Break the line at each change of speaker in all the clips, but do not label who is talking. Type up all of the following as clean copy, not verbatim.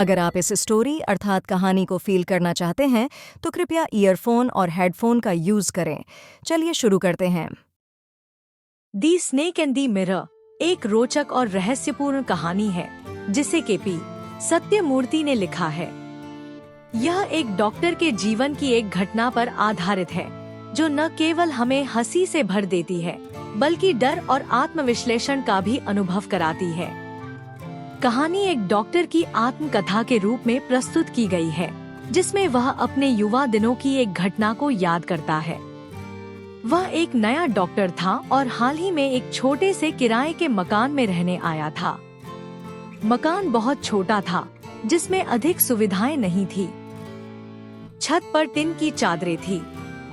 अगर आप इस स्टोरी अर्थात कहानी को फील करना चाहते हैं तो कृपया ईयरफोन और हेडफोन का यूज करें। चलिए शुरू करते हैं।
दी स्नेक एंड दी मिरर एक रोचक और रहस्यपूर्ण कहानी है जिसे केपी सत्यमूर्ति ने लिखा है। यह एक डॉक्टर के जीवन की एक घटना पर आधारित है जो न केवल हमें हंसी से भर देती है बल्कि डर और आत्मविश्लेषण का भी अनुभव कराती है। कहानी एक डॉक्टर की आत्मकथा के रूप में प्रस्तुत की गई है जिसमें वह अपने युवा दिनों की एक घटना को याद करता है। वह एक नया डॉक्टर था और हाल ही में एक छोटे से किराए के मकान में रहने आया था। मकान बहुत छोटा था जिसमें अधिक सुविधाएं नहीं थी। छत पर टिन की चादरें थी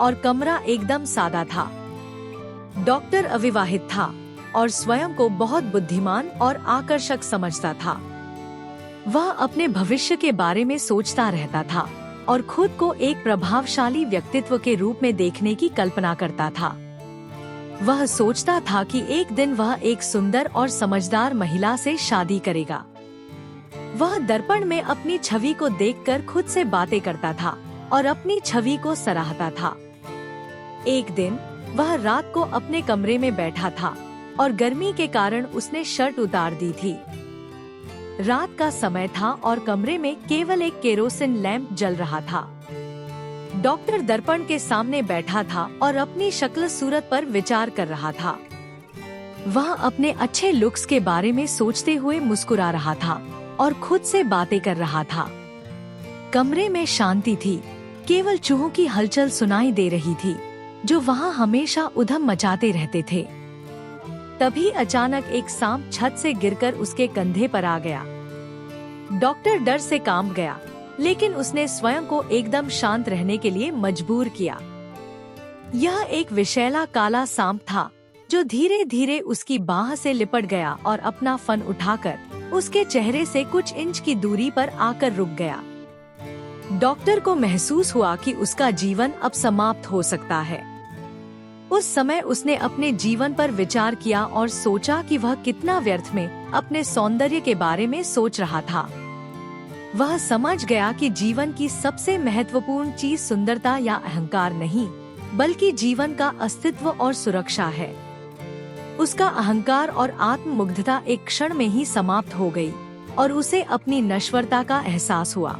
और कमरा एकदम सादा था। डॉक्टर अविवाहित था और स्वयं को बहुत बुद्धिमान और आकर्षक समझता था। वह अपने भविष्य के बारे में सोचता रहता था और खुद को एक प्रभावशाली व्यक्तित्व के रूप में देखने की कल्पना करता था। वह सोचता था कि एक दिन वह एक सुंदर और समझदार महिला से शादी करेगा। वह दर्पण में अपनी छवि को देखकर खुद से बातें करता था और अपनी छवि को सराहता था। एक दिन वह रात को अपने कमरे में बैठा था और गर्मी के कारण उसने शर्ट उतार दी थी। रात का समय था और कमरे में केवल एक केरोसिन लैंप जल रहा था। डॉक्टर दर्पण के सामने बैठा था और अपनी शक्ल सूरत पर विचार कर रहा था। वह अपने अच्छे लुक्स के बारे में सोचते हुए मुस्कुरा रहा था और खुद से बातें कर रहा था। कमरे में शांति थी, केवल चूहों की हलचल सुनाई दे रही थी जो वहाँ हमेशा उधम मचाते रहते थे। तभी अचानक एक सांप छत से गिरकर उसके कंधे पर आ गया। डॉक्टर डर से कांप गया, लेकिन उसने स्वयं को एकदम शांत रहने के लिए मजबूर किया। यह एक विषैला काला सांप था जो धीरे धीरे उसकी बाह से लिपट गया और अपना फन उठाकर उसके चेहरे से कुछ इंच की दूरी पर आकर रुक गया। डॉक्टर को महसूस हुआ कि उसका जीवन अब समाप्त हो सकता है। उस समय उसने अपने जीवन पर विचार किया और सोचा कि वह कितना व्यर्थ में अपने सौंदर्य के बारे में सोच रहा था। वह समझ गया कि जीवन की सबसे महत्वपूर्ण चीज सुंदरता या अहंकार नहीं, बल्कि जीवन का अस्तित्व और सुरक्षा है। उसका अहंकार और आत्ममुग्धता एक क्षण में ही समाप्त हो गई और उसे अपनी नश्वरता का एहसास हुआ।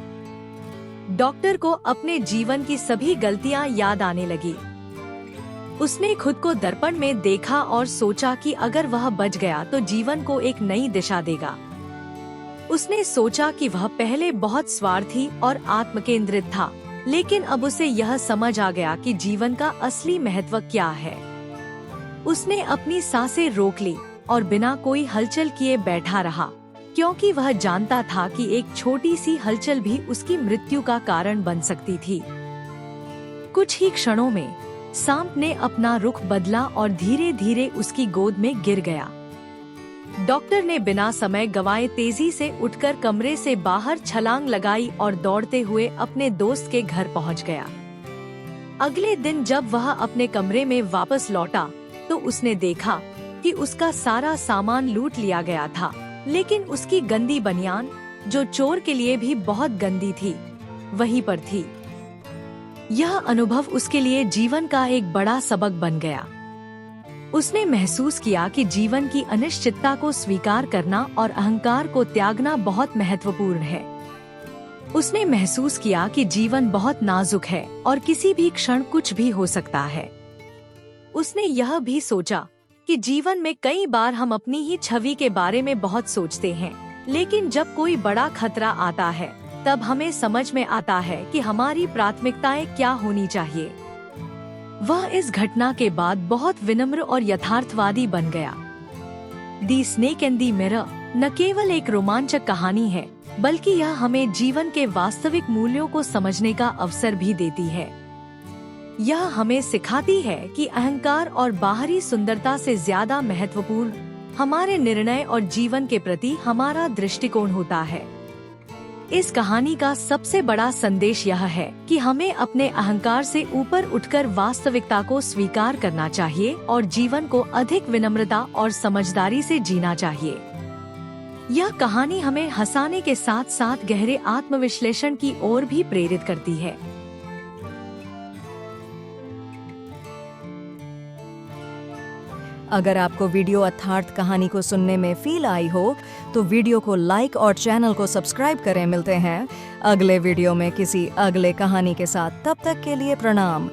डॉक्टर को अपने जीवन की सभी गलतियां याद आने लगी। उसने खुद को दर्पण में देखा और सोचा कि अगर वह बच गया तो जीवन को एक नई दिशा देगा। उसने सोचा कि वह पहले बहुत स्वार्थी और आत्मकेंद्रित था, लेकिन अब उसे यह समझ आ गया कि जीवन का असली महत्व क्या है। उसने अपनी सांसें रोक ली और बिना कोई हलचल किए बैठा रहा, क्योंकि वह जानता था कि एक छोटी सी हलचल भी उसकी मृत्यु का कारण बन सकती थी। कुछ ही क्षणों में सांप ने अपना रुख बदला और धीरे धीरे उसकी गोद में गिर गया। डॉक्टर ने बिना समय गवाए तेजी से उठकर कमरे से बाहर छलांग लगाई और दौड़ते हुए अपने दोस्त के घर पहुंच गया। अगले दिन जब वह अपने कमरे में वापस लौटा तो उसने देखा कि उसका सारा सामान लूट लिया गया था, लेकिन उसकी गंदी बनियान, जो चोर के लिए भी बहुत गंदी थी, वहीं पर थी। यह अनुभव उसके लिए जीवन का एक बड़ा सबक बन गया। उसने महसूस किया कि जीवन की अनिश्चितता को स्वीकार करना और अहंकार को त्यागना बहुत महत्वपूर्ण है। उसने महसूस किया कि जीवन बहुत नाजुक है और किसी भी क्षण कुछ भी हो सकता है। उसने यह भी सोचा कि जीवन में कई बार हम अपनी ही छवि के बारे में बहुत सोचते हैं, लेकिन जब कोई बड़ा खतरा आता है तब हमें समझ में आता है कि हमारी प्राथमिकताएं क्या होनी चाहिए। वह इस घटना के बाद बहुत विनम्र और यथार्थवादी बन गया। दी स्नेक एंड दी मिरर न केवल एक रोमांचक कहानी है, बल्कि यह हमें जीवन के वास्तविक मूल्यों को समझने का अवसर भी देती है। यह हमें सिखाती है कि अहंकार और बाहरी सुंदरता से ज्यादा महत्वपूर्ण हमारे निर्णय और जीवन के प्रति हमारा दृष्टिकोण होता है। इस कहानी का सबसे बड़ा संदेश यह है कि हमें अपने अहंकार से ऊपर उठकर वास्तविकता को स्वीकार करना चाहिए और जीवन को अधिक विनम्रता और समझदारी से जीना चाहिए। यह कहानी हमें हंसाने के साथ साथ गहरे आत्मविश्लेषण की ओर भी प्रेरित करती है।
अगर आपको वीडियो अर्थार्थ कहानी को सुनने में फील आई हो तो वीडियो को लाइक और चैनल को सब्सक्राइब करें। मिलते हैं अगले वीडियो में किसी अगले कहानी के साथ। तब तक के लिए प्रणाम।